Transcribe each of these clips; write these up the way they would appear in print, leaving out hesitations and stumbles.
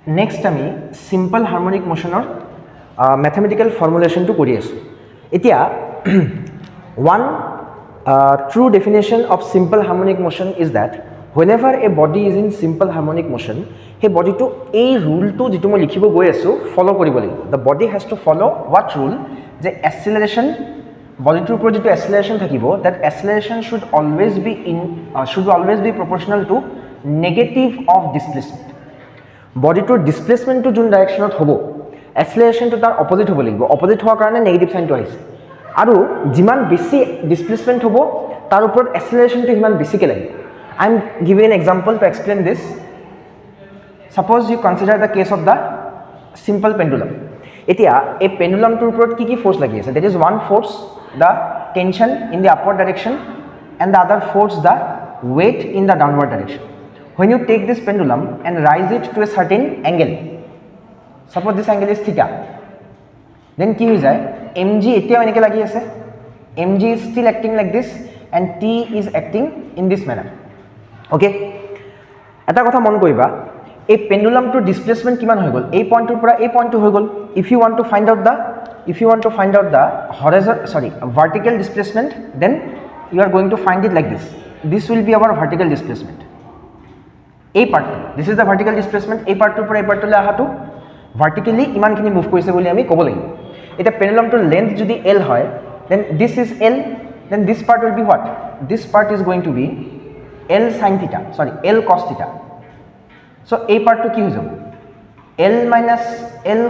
next আমি simple harmonic মোশ্যনৰ mathematical ফৰ্মুলেশ্যনটো কৰি আছোঁ এতিয়া one true definition of simple harmonic motion is that whenever a body is in simple harmonic motion he body to a rule to jitu moi likhibo goi asu follow koribo lagibo the body has to follow what rule the acceleration body to upor jitu acceleration thakibo that acceleration should always be proportional to negative of displacement body to displacement to jun direction ot hobo acceleration to tar opposite hobo lagibo opposite howa karone negative sign to aise আৰু যিমান বেছি displacement হ'ব তাৰ ওপৰত এক্সেলাৰেশনটো হিমান বেছিকে লাগিব I am giving an example to explain this suppose you consider the case of the simple pendulum এতিয়া এই পেন্ডুলামটোৰ ওপৰত কি কি ফোর্স লাগি আছে that is one force the tension in the upward direction and the other force the weight in the downward direction when you take this pendulum and rise it to a certain angle suppose this angle is theta then কি হৈ যায় mg এতিয়াও এনেকে লাগি আছে mg is still acting like this and t is acting in this manner okay এটা কথা মন কৰিবা এই পেন্ডুলামটোৰ ডিসপ্লেসমেন্ট কিমান হৈ গল এই পইণ্টৰ পৰা এই পইণ্টটো হৈ গল if you want to find out the vertical displacement then you are going to find it like this will be our vertical displacement এই পাৰ্টটো this is the vertical displacement এই পাৰ্টৰ পৰা এই পাৰ্টলৈ আহাটো vertically ইমানখিনি মুভ কৰিছে বুলি আমি ক'ব লাগিব এটা পেন্ডুলামটোৰ লেন্থ যদি l হয় then this is l then this part will be what this part is going to be l sin theta l cos theta so এই পার্টটো কি হৈ যাব l minus l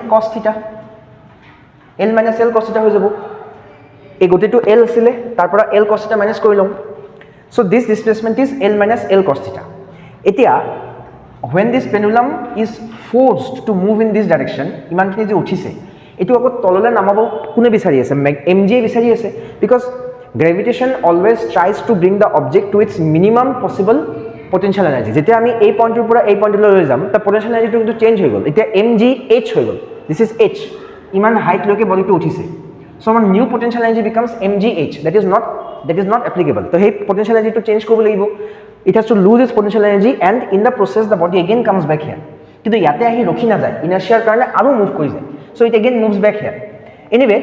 cos theta হৈ যাব এই গতিটো l আছিলে তাৰ পৰা l cos theta মাইনাস কৰি লম so this displacement is l minus l cos theta এতিয়া when this pendulum is forced to move in this direction ইমানখিনি যে উঠিছে এটো আকৌ তললে নামাব কোনে বিচাৰি আছে mg বিচাৰি আছে because gravitation always tries to bring the object to its minimum possible potential energy যেতিয়া আমি এই পইণ্টৰ পৰা এই পইণ্টলৈ লৈ যাম তা potential energy টো কিন্তু চেঞ্জ হৈ গল এতিয়া mg h হৈ গল this is h ইমান হাইট লৈকে বডিটো উঠিছে so our new potential energy becomes mgh that is not applicable তো সেই potential energy টো চেঞ্জ কৰিব লাগিব it has to lose its potential energy and in the process the body again comes back here কিন্তু ইয়াতে আহি ৰখি না যায় ইনাৰ্শিয়াৰ কাৰণে আৰু মুভ কৰি যায় so it again moves back here anyway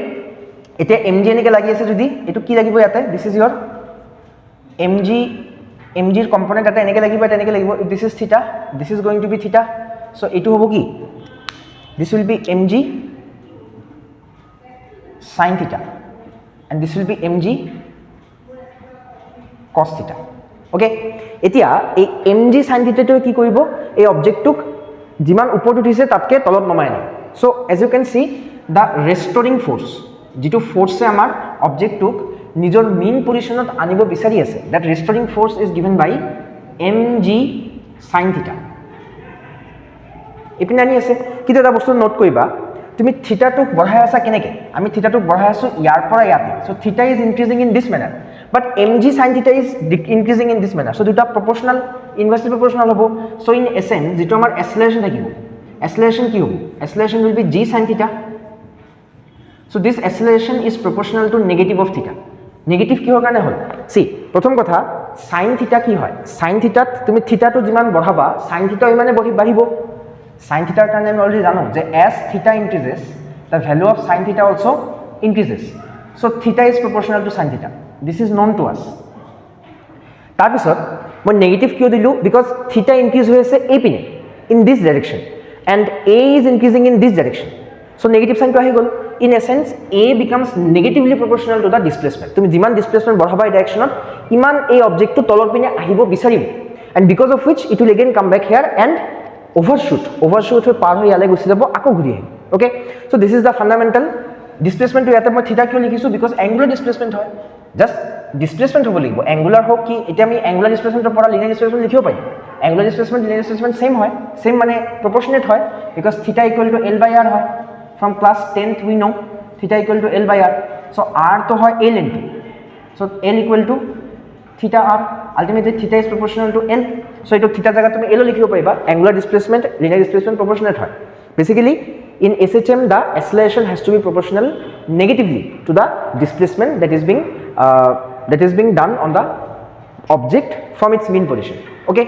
এটা mg এনেকে লাগি আছে যদি এটো কি লাগিব ইয়াতে this is your mg এর কম্পোনেন্ট এটা এনেকে লাগিব এটা এনেকে লাগিব this is theta this is going to be theta so এটো হ'ব কি this will be mg sin theta and this will be mg cos theta okay এতিয়া এই mg sin theta টো কি কৰিব এই অবজেক্টটোক যিমান ওপৰত উঠিছে তাতকে তলত নমাই আনে so as you can see the restoring force যেটো ফোর্সে আমাৰ অবজেক্টটোক নিজৰ মেইন পজিশনত আনিব বিচাৰি আছে that restoring force is given by mg sin theta এপিনে আনি আছে কিটা এটা বস্তু নোট কৰিবা তুমি থিটাটোক বঢ়াই আছা কেনেকে আমি থিটাটোক বঢ়াই আছো ইয়াৰ পৰা ইয়াতে so theta is increasing in this manner but mg sin theta is increasing in this manner so দুটা proportional inversely proportional হ'ব so in essence যেটো আমাৰ acceleration থাকিব acceleration কি হ'ব acceleration will be g sin theta so this acceleration is proportional to negative of theta negative কি হোৱাৰ কাৰণে হ'ল see প্ৰথম কথা sin theta কি হয় sin theta তুমি theta টো যিমান বঢ়াবা sin theta ইমানে বাঢ়িব sin theta কাৰণে আমি অলৰেডি জানো যে as theta increases the value of sin theta also increases so theta is proportional to sin theta this is known to us তাৰ পিছত মই নেগেটিভ কিয় দিলো because theta increase হৈ আছে এই পিনে in this direction and a is increasing in this direction so negative sign to ahi gol in essence a becomes negatively proportional to the displacement tumi jiman displacement badhaba ei direction iman a object to tolor pine ahibo bisaribo and because of which it will again come back here and overshoot hoy par hoy yale gusi jabo ako ghuri ahi okay so this is the fundamental displacement to yate moi theta kyo likhisu because angular displacement hoy just displacement hobo ligibo angular hok ki eta ami angular displacement pora linear displacement likhibo pai angular displacement linear displacement same mane proportionate hoy because theta equal to l by r hoy from class 10th we know theta equal to l by r so r to hoy l into so l equal to theta r ultimately theta is proportional to l so eto theta jaga tumi l likhibo paiba angular displacement linear displacement proportionate hoy basically in SHM the acceleration has to be proportional negatively to the displacement that is being done on the object from its mean position okay